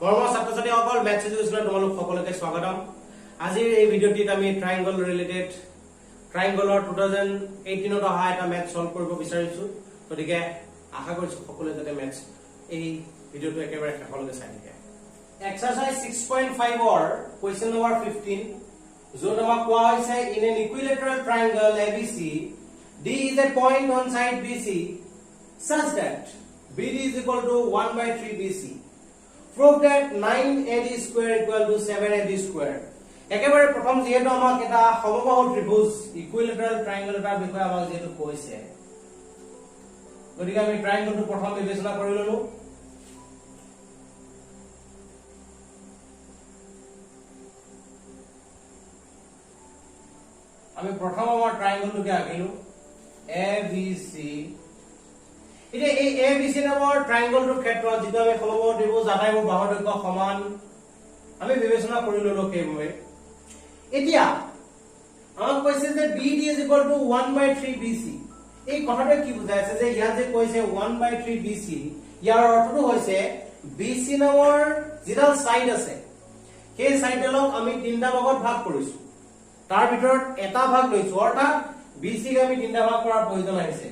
মৰমৰ ছাত্ৰ-ছাত্ৰীসকল মেথছ এডুকেশ্যনত তোমালোক সকলোকে স্বাগতম। আজিৰ এই ভিডিঅ'টিত আমি ট্ৰায়াঙ্গল ৰিলেটেড ট্ৰায়াঙ্গলৰ 2018ত অহা এটা মেথছ সলভ কৰিব বিচাৰিছো। গতিকে আশা কৰিছো সকলোৱে যাতে মেথছ এই ভিডিঅ'টো একেবাৰে শেষলৈকে চাই থাকে। এক্সাৰসাইজ 6.5 ৰ কোৱেশ্চন নম্বৰ 15 য'ত আমাক কোৱা হৈছে in an equilateral ট্ৰায়াঙ্গল ABC D is a point on side BC such that BD is equal to 1/3 BC. Prove that 9AD square equal to 7AD square. একেবাৰে প্ৰথম যেহেতু আমাক এটা সমবাহু ত্ৰিভুজ ইকুইলেটাৰেল ট্ৰায়াঙ্গল এটাৰ বিষয়ে আমাক যেহেতু কৈছে, গতিকে আমি ট্ৰায়াঙ্গলটো প্ৰথম বিবেচনা কৰি ললো। আমি প্ৰথম আমাৰ ট্ৰায়াঙ্গলটোকে আঁকিলো ABC। এতিয়া এই ABC নামৰ ট্ৰায়াঙ্গলটোৰ ক্ষেত্ৰত যেটা আমি সমবাহু ত্ৰিভুজ আটাইবোৰ বাহুৰ দৈৰ্ঘ্য সমান আমি বিবেচনা কৰি ললো সেইভাবে। এতিয়া আমাক কৈছে যে BD is equal to 1/3 BC। এই কথাটো কি বুজাইছে যে ইয়াত যে কৈছে 1/3 BC, ইয়াৰ অৰ্থটো হৈছে BC নামৰ যেটা সাইড আছে সেই সাইডডালক আমি তিনটা ভাগত ভাগ কৰিছো, তাৰ ভিতৰত এটা ভাগ লৈছো, অৰ্থাৎ BC ক আমি তিনটা ভাগ কৰাৰ প্ৰয়োজন আছে।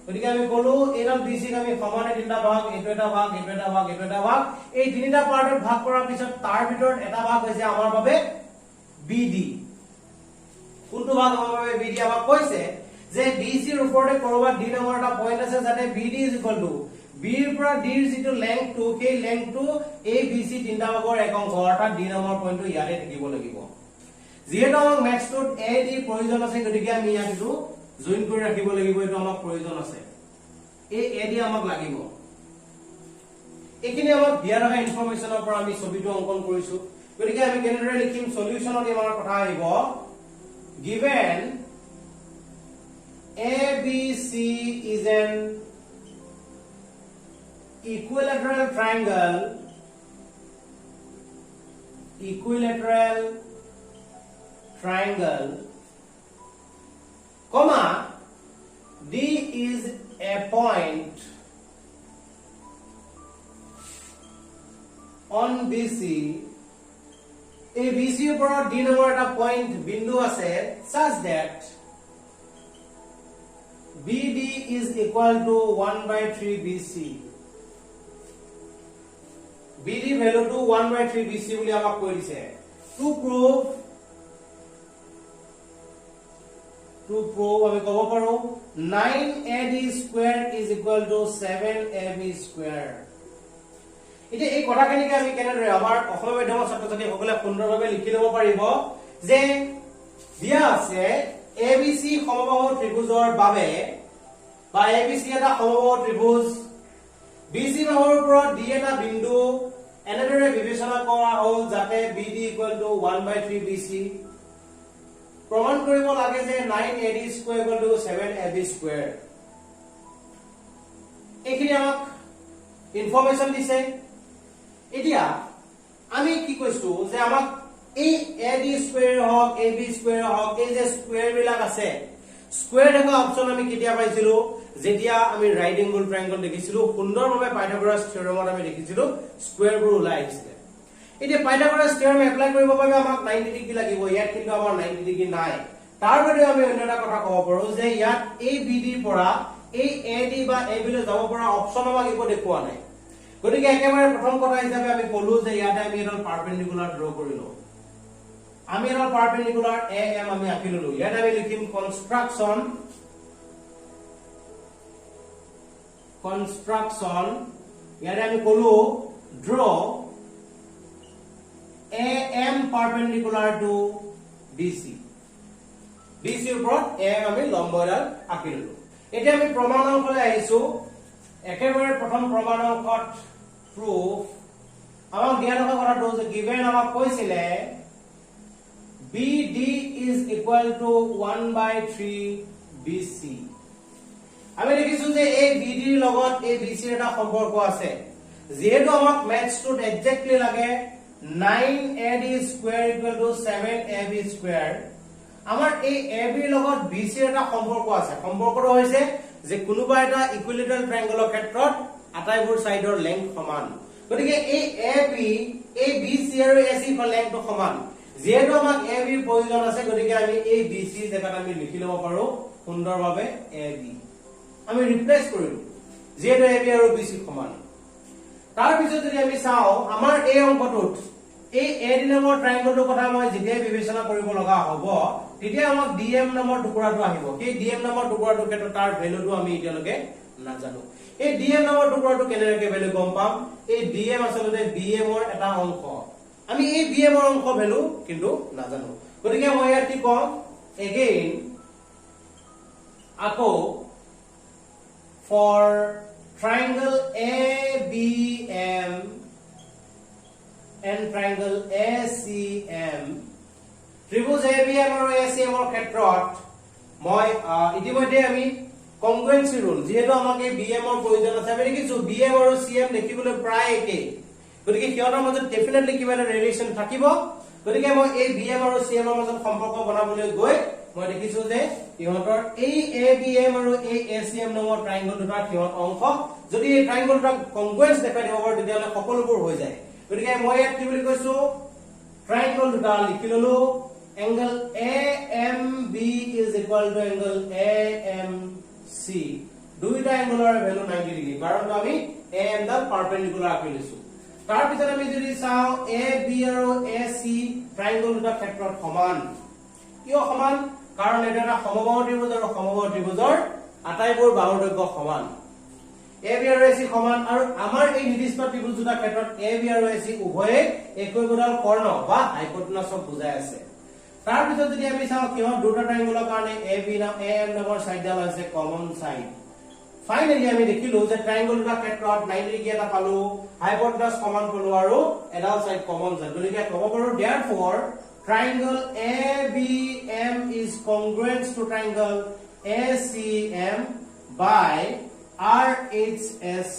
গতিকে আমি কলো এইডাল BC ক আমি সমানে তিনটা ভাগ, এইটো এটা ভাগ, এইটো এটা ভাগ, এইটো এটা ভাগ, এই তিনিটা পাৰ্টত ভাগ কৰাৰ পিছত তাৰ ভিতৰত এটা ভাগ হৈছে আমাৰ বাবে BD। কোনটো ভাগ আমাৰ বাবে BD? আমাক কৈছে যে BC ৰ ওপৰতে কৰবাত D নামৰ এটা পইণ্ট আছে যাতে BD is equal to B ৰ পৰা D ৰ যিটো লেংথটো সেই লেংথটো এই BC তিনটা ভাগৰ এক অংশ, অৰ্থাৎ D নামৰ পইণ্টটো ইয়াতে থাকিব লাগিব। যেহেতু আমাক ম্যাথছটোত AD প্ৰয়োজন আছে, গতিকে আমি ইয়াত এইটো জইন কৰি ৰাখিব লাগিব, এইটো আমাক প্ৰয়োজন আছে, এই AD আমাক লাগিব। এইখিনি আমাক দিয়া থকা ইনফৰমেশনৰ পৰা আমি ছবিটো অংকন কৰিছো। গতিকে আমি কেনেদৰে লিখিম? সলিউশনত আমাৰ কথা আহিব given ABC is an equilateral triangle comma D is a point on BC, এই BC ৰ পৰা D নামৰ এটা পইণ্ট বিন্দু আছে such that BD is equal to 1/3 BC। BD value টো 1/3 BC বুলি আমাক কৈ দিছে। to prove আমি কব পাৰো 9AD square is equal to 7AB square। এতিয়া এই কথাখিনিকে আমি কেনেদৰে আমাৰ অসমীয়া মাধ্যমৰ ছাত্ৰ-ছাত্ৰীসকলে সুন্দৰভাৱে লিখি ল'ব পাৰিব যে দিয়া আছে ABC সমবাহু ত্ৰিভুজৰ বাবে বা ABC এটা সমবাহু ত্ৰিভুজ, BC বাহুৰ পৰা D এটা বিন্দু এনেদৰে বিবেচনা কৰা হ'ল যাতে BD equal to 1/3 BC। প্ৰমাণ কৰিব লাগে যে 9AD square equal to 7AB square। এইখিনি আমাক ইনফৰমেশন দিছে। এতিয়া আমি কি কৈছো যে আমাক এই AD square হওক AB square হওক এই যে স্কয়াৰ বিলাক আছে, স্কয়াৰ থকা অপচন আমি কেতিয়া পাইছিলো? যেতিয়া আমি ৰাইট এংগল ট্ৰায়াঙ্গল দেখিছিলো, সুন্দৰভাৱে পাইথাগোৰাছ থিওৰেমত আমি দেখিছিলো স্কয়াৰবোৰ ওলাই আহিছিলে। এতিয়া পাইথাগোৰাছ থিওৰেম এপ্লাই কৰিব বাবে আমাক 90 ডিগ্ৰী লাগিব, ইয়াত কিন্তু আমাৰ 90 ডিগ্ৰী নাই। তাৰ বাবে আমি অন্য এটা কথা ক'ব পাৰো যে ইয়াত এই BD ৰ পৰা এই AD বা AB লৈ যাব পৰা অপচন আমাক একো দেখুওৱা নাই। গতিকে একেবাৰে প্ৰথম কথা হিচাপে আমি কলো যে ইয়াতে আমি এটা পাৰপেন্ডিকুলাৰ ড্ৰ কৰিলো, আমি এটা পাৰপেন্ডিকুলাৰ AM আমি আঁকি ললো। ইয়াত আমি লিখিম কনষ্ট্ৰাকচন ইয়াতে আমি কলো draw AM perpendicular to BC। BC ৰ ওপৰত AM আমি লম্ব এডাল আঁকি ললো। এতিয়া আমি প্ৰমাণ অংশলৈ আহিছো। একেবাৰে প্ৰথম প্ৰমাণ অংশত প্ৰুফ আমাক দিয়া থকা কথাটো যে গিভেন আমাক কৈছিলে BD is equal to 1/3 BC। আমি দেখিছো যে এই BD ৰ লগত এই BC ৰ এটা সম্পৰ্ক আছে। যেহেতু আমাক ম্যাথছটোত এক্স্যাক্টলি লাগে 9AD square equal to 7AB square, আমাৰ এই AB ৰ লগত BC ৰ এটা সম্পৰ্ক আছে। সম্পৰ্কটো হৈছে যে কোনোবা এটা ইকুইলেটাৰেল ট্ৰায়াঙ্গলৰ ক্ষেত্ৰত আটাইবোৰ সাইডৰ লেংথ সমান। গতিকে এই AB এই BC আৰু AC ৰ লেংথটো সমান যেহেতু আমাক AB ৰ প্ৰয়োজন আছে গতিকে আমি এই BC জায়গাত আমি লিখি লব পাৰো সুন্দৰভাৱে AB আমি ৰিপ্লেস কৰিলো যেহেতু AB আৰু BC সমান তাৰ পিছত যদি আমি চাও আমাৰ এই অংকটোত এই AD নামৰ ট্ৰায়াঙ্গলটোৰ কথা মই যেতিয়া বিবেচনা কৰিব লগা হ'ব তেতিয়া আমাক DM নামৰ টুকুৰাটো আহিব এই DM নামৰ টুকুৰাটোৰ ক্ষেত্ৰত তাৰ ভ্যালুটো আমি এতিয়ালৈকে নাজানো এই DM নামৰ টুকুৰাটো কেনেকৈ ভ্যালু গম পাম এই DM আসলে BM ৰ এটা অংশ আমি এই BM ৰ অংশ ভ্যালু কিন্তু নাজানো গতিকে মই ইয়াত কি কম এগেইন আকৌ for triangle ABM and triangle ACM ত্ৰিভুজ ABM আৰু ACM ৰ ক্ষেত্ৰত মই ইতিমধ্যে আমি কংগ্ৰুৱেন্সি ৰুল যেহেতু আমাক এই BM ৰ প্ৰয়োজন আছে আমি দেখিছো BM আৰু CM দেখিবলৈ প্ৰায় একে গতিকে কিয়নৰ মাজত ডেফিনেটলি কিবা এটা ৰিলেচন থাকিব গতিকে মই এই BM আৰু CM ৰ মাজত সম্পৰ্ক বনাবলৈ গৈ মই দেখিছো যে ইহঁতৰ এই ABM আৰু এই ACM নামৰ ট্ৰায়াঙ্গল দুটাৰ কিহত অংশ যদি এই ট্ৰায়াঙ্গল দুটা কংগ্ৰুৱেন্স দেখাই দিব পাৰো তেতিয়াহলে সকলোবোৰ হৈ যায় গতিকে মই ইয়াত কি বুলি কৈছো ট্ৰায়াঙ্গল দুটা লিখি ললো angle AMB is equal to angle AMC দুইটা এংগলৰ ভ্যালু 90 ডিগ্ৰী কাৰণ আমি AM ডাল পাৰপেন্ডিকুলাৰ আঁকি লৈছো তাৰ পিছত আমি যদি চাও AB আৰু AC ট্ৰায়াঙ্গল দুটা ক্ষেত্ৰত সমান কিয় সমান কাৰণ এটা এটা সমবাহু ত্ৰিভুজ আৰু সমবাহু ত্ৰিভুজৰ আটাইবোৰ বাহুৰ দৈৰ্ঘ্য সমান AB আৰু AC সমান আৰু আমাৰ এই নিৰ্দিষ্ট ত্ৰিভুজ দুটা ক্ষেত্ৰত AB আৰু AC উভয়ে একই কোণৰ কৰ্ণ বা হাইপোটেনাছক বুজাই আছে তাৰ পিছত যদি আমি চাও কিয় দুটা ট্ৰায়াঙ্গলৰ কাৰণে AM নামৰ সাইডডাল আছে কমন সাইড ফাইনালি আমি দেখিলো যে ট্ৰায়াঙ্গল দুটা ক্ষেত্ৰত 90 ডিগ্ৰী এটা পালো হাইপোটেনাছ সমান পালো আৰু এডাল সাইড কমন সাইড গতিকে ক'ব পাৰো therefore triangle ABM is congruent to triangle ACM by RHS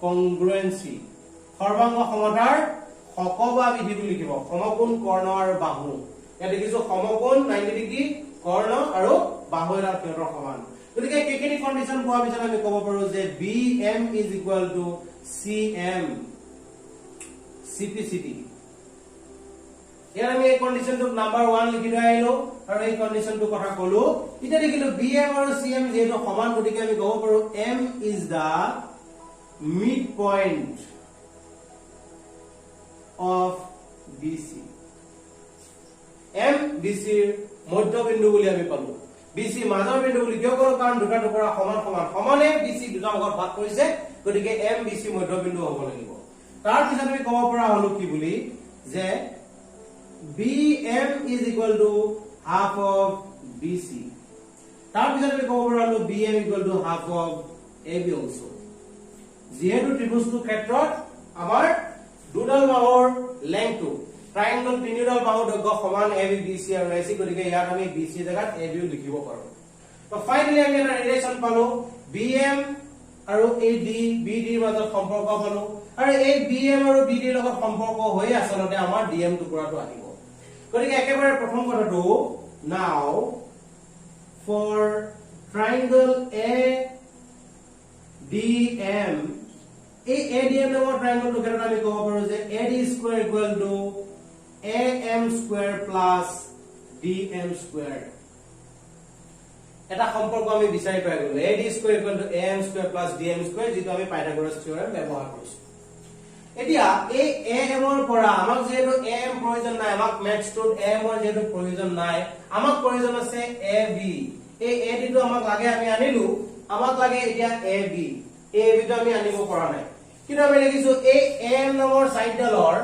congruency সৰ্বাংগ সমতাৰ সকবা বিধিটো লিখিব সমকোণ কৰ্ণ আৰু বাহু ইয়াত দেখিছো সমকোণ 90 ডিগ্ৰী কৰ্ণ আৰু বাহু এৰ ক্ষেত্ৰৰ সমান গতিকে কেকেনি কন্ডিশন পোৱা পিছত আমি ক'ব পাৰো যে BM is equal to CM CPCT ইয়াৰ আমি এই কন্ডিশনটো নাম্বাৰ 1 লিখি দিলো আৰু এই কন্ডিশনটো কথা কলো এতিয়া দেখিলো BM আৰু CM যেটো সমান গতিকে আমি ক'ব পাৰো M is the midpoint of BC M BC ৰ মধ্যবিন্দু বুলি আমি পালো BC মাজৰ বিন্দু বুলি কিয় কৰো কাৰণ দুটা টুকুৰা সমান সমান সমানে BC দুটা ভাগত ভাগ কৰিছে গতিকে M BC মধ্যবিন্দু হ'ব লাগিব তাৰ পিছত আমি ক'ব পৰা হলো কি বুলি যে BM is equal to half of BC তাৰ পিছত আমি ক'ব পৰা হলো BM equal to half of AB also যেহেতু ত্ৰিভুজটোৰ ক্ষেত্ৰত আমাৰ দুডাল বাহুৰ লেংথটো ট্ৰায়াঙ্গল তিনিডাল বাহুৰ দৈৰ্ঘ্য সমান AB BC আৰু AC গতিকে ইয়াত আমি BC জাগাত AB লিখিব পাৰো তো ফাইনালি আমি এটা ৰিলেচন পালো BM আৰু AD BD ৰ মাজত সম্পৰ্ক পালো আৰু এই BM আৰু BD ৰ লগত সম্পৰ্ক হৈ আসলতে আমাৰ DM টুকুৰাটো আহিব গতিকে একেবাৰে প্ৰথম কথাটো now for triangle ADM এই ADM নামৰ ট্ৰায়াঙ্গলটো ক্ষেত্ৰত আমি ক'ব পাৰো যে AD square equal to AM square plus DM square এটা সম্পৰ্ক আমি বিচাৰি পাই গলো AD square equal to AM square plus DM square যেটো আমি পাইথাগোৰাছ থিওৰেম ব্যৱহাৰ কৰিছো এতিয়া এই AM ৰ পৰা আমাক যেটো AM প্ৰয়োজন নাই আমাক ম্যাথছটোত AM ৰ যেটো প্ৰয়োজন নাই আমাক প্ৰয়োজন আছে AB এই AD টো আমাক লাগে আমি আনিলো আমাক লাগে এতিয়া AB AB টো আমি আনিব পৰা নাই কিন্তু আমি দেখিছো এই AM নামৰ সাইডডালৰ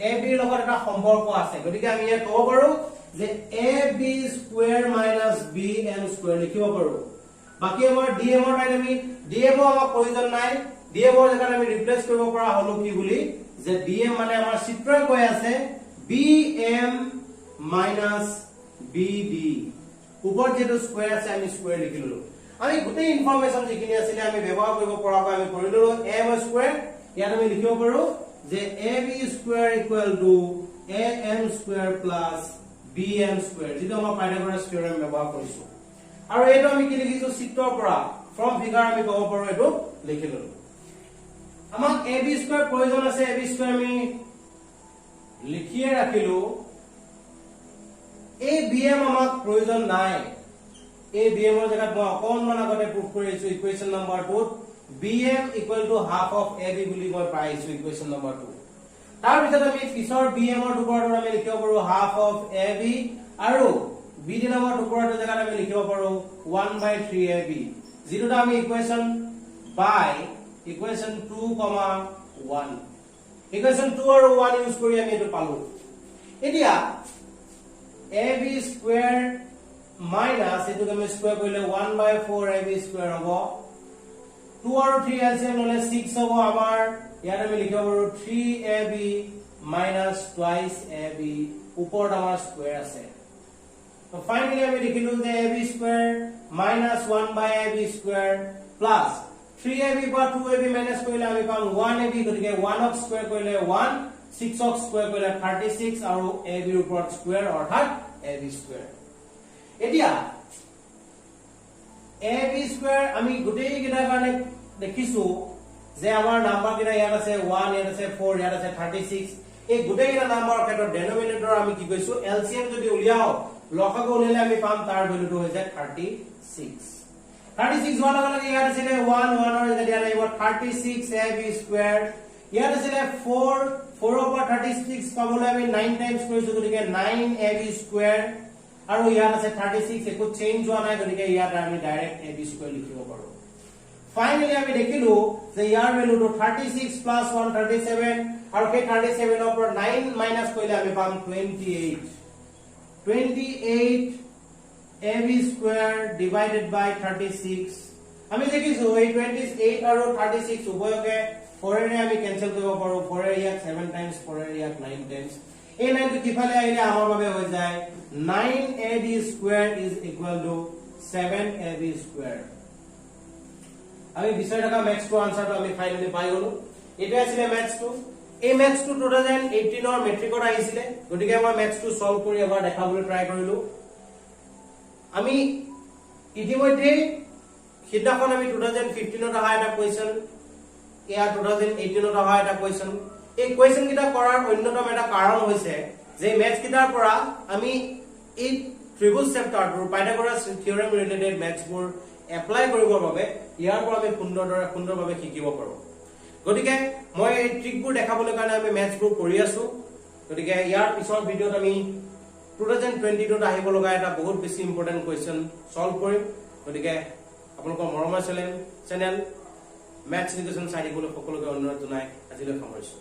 AB ৰ লগত এটা সম্পৰ্ক আছে গতিকে আমি ইয়াত ক'ব পাৰো যে AB square minus BM square লিখিব পাৰো বাকি আমাৰ DM ৰ ঠাইত আমি DM আমাক প্ৰয়োজন নাই DM ৰ জাগাত আমি ৰিপ্লেস কৰিব পৰা হলো কি বুলি যে DM মানে আমাৰ চিত্ৰই কৈ আছে BM minus BD ওপৰত যেটো স্কয়াৰ আছে আমি স্কয়াৰ লিখি ললো আমি গোটেই ইনফৰমেশন যিখিনি আছিল আমি ব্যৱহাৰ কৰিব পৰাকৈ আমি কৰি ললো AM স্কয়াৰ ইয়াত আমি লিখিব পাৰো যে AB square equal to AM square plus BM square যেটো আমাৰ পাইথাগোৰাছ থিওৰেম ব্যৱহাৰ কৰিছো আৰু এটো আমি কি লিখিছো চিত্ৰৰ পৰা ফ্ৰম ফিগাৰ আমি ক'ব পাৰো এটো লিখি ললো আমাক ab স্কয়ার প্রয়োজন আছে ab স্কয়ার আমি লিখিয়ে রাখিলো এই bm আমাক প্রয়োজন নাই এই bm এর জায়গাত মই অকনমান আগতে প্রুফ কৰিছো equation number 2 bm equal to half of ab বুলি মই পাইছো ইকুয়েশন নাম্বার 2 তাৰ ভিতৰত আমি পিছৰ bm ৰ ওপৰত আমি লিখিব পাৰো হাফ অফ ab আৰু b নামৰ ওপৰৰ জায়গাত আমি লিখিব পাৰো 1/3ab যেটা আমি ইকুয়েশন বাই ইকুয়েশন 2, 1 ইকুয়েশন 2 আৰু 1 ইউজ কৰি আমি এটো পালো এতিয়া ab স্কয়াৰ মাইনাস এটো আমি স্কয়াৰ কৰিলে 1/4ab স্কয়াৰ হ'ব 2 আৰু 3 এলসিএম ললে 6 হ'ব আমাৰ ইয়াত আমি লিখিব পাৰো 3ab minus twice ab ওপৰত আমাৰ স্কয়াৰ আছে তো ফাইনালি আমি লিখিলো যে ab square minus 1/ab square plus 3ab বা 2ab মাইনাস কৰিলে আমি পাম 1ab গতিকে 1 অফ স্কয়াৰ কৰিলে 1 6 অফ স্কয়াৰ কৰিলে 36 আৰু ab ৰ ওপৰত স্কয়াৰ অৰ্থাৎ ab স্কয়াৰ এতিয়া ab স্কয়াৰ আমি গোটেই কেইটা কাৰণে দেখিছো যে আমাৰ নাম্বার কেইটা ইয়াত আছে 1 ইয়াত আছে 4 ইয়াত আছে 36 এই গোটেই কেইটা নাম্বাৰৰ ক্ষেত্ৰত ডেনোমিনেটৰ আমি কি কৈছো এলসিএম যদি উলিয়াও লসাগু উলিয়ালে আমি পাম তাৰ ভ্যালুটো হৈ যায় 36 হোৱাৰ লগে লগে ইয়াত আছে 1 1 ৰ জায়গাত ইয়াত আহিব 36 ab স্কয়ার ইয়াত আছে 4 4 over 36 পাবলৈ আমি 9 টাইমছ কৰিছো গতিকে 9 ab স্কয়াৰ আৰু ইয়াত আছে 36 একো চেঞ্জ হোৱা নাই গতিকে ইয়াত আমি ডাইৰেক্ট ab স্কয়াৰ লিখিব পাৰো ফাইনালি আমি দেখিলো যে ইয়াৰ ভ্যালুটো 36 plus 1 37 আৰু সেই 37 ৰ পৰা 9 মাইনাস কৰিলে আমি পাম 28 ab স্কয়াৰ ডিভাইডেড বাই 36 আমি দেখিছো এই 28 আৰু 36 উভয়কে 4 এৰে আমি ক্যান্সেল কৰিব পাৰো 4 এৰ ইয়াক 7 টাইমছ 4 এৰ ইয়াক 9 টাইমছ এই 9 টো কিফালে আহিলে আমাৰ বাবে হৈ যায় 9ab square is equal to 7ab square আমি বিচাৰি থকা ম্যাথছ টু আনসাৰটো আমি ফাইনালি পাই গলো এটা আছিল ম্যাথছ টু এই ম্যাথছ টু 2018 ৰ মেট্ৰিকত আহিছিলে গতিকে মই ম্যাথছ টু সলভ কৰি এবাৰ দেখাবলৈ ট্ৰাই কৰিলো আমি ইতিমধ্যে সিদ্ধাখন আমি 2015 ত অহা এটা কোৱেশ্চন এয়া 2018 ত অহা এটা কোৱেশ্চন এই কোৱেশ্চন কিটা কৰাৰ অন্যতম এটা কাৰণ হৈছে যে ম্যাথছ কিটাৰ পৰা আমি এই ত্ৰিভুজ চেপ্টাৰটোৰ পাইথাগোৰাছ থিওৰেম ৰিলেটেড ম্যাথছবোৰ এপ্লাই কৰিবৰ বাবে ইয়াৰ পৰা আমি সুন্দৰভাৱে শিকিব পাৰো গতিকে মই এই ট্ৰিকবোৰ দেখাবলৈ কাৰণে আমি ম্যাথছবোৰ কৰি আছো গতিকে ইয়াৰ পিছৰ ভিডিঅত আমি 2022 ত আহিব লগা এটা বহুত বেছি ইম্পৰ্টেন্ট কোৱেশ্চন সলভ কৰিম গতিকে আপোনালোকৰ মৰমৰ চেনেল ম্যাথছ এডুকেশ্যন চাই দিবলৈ সকলোকে অনুৰোধ জনাই আজিলৈ সামৰিছো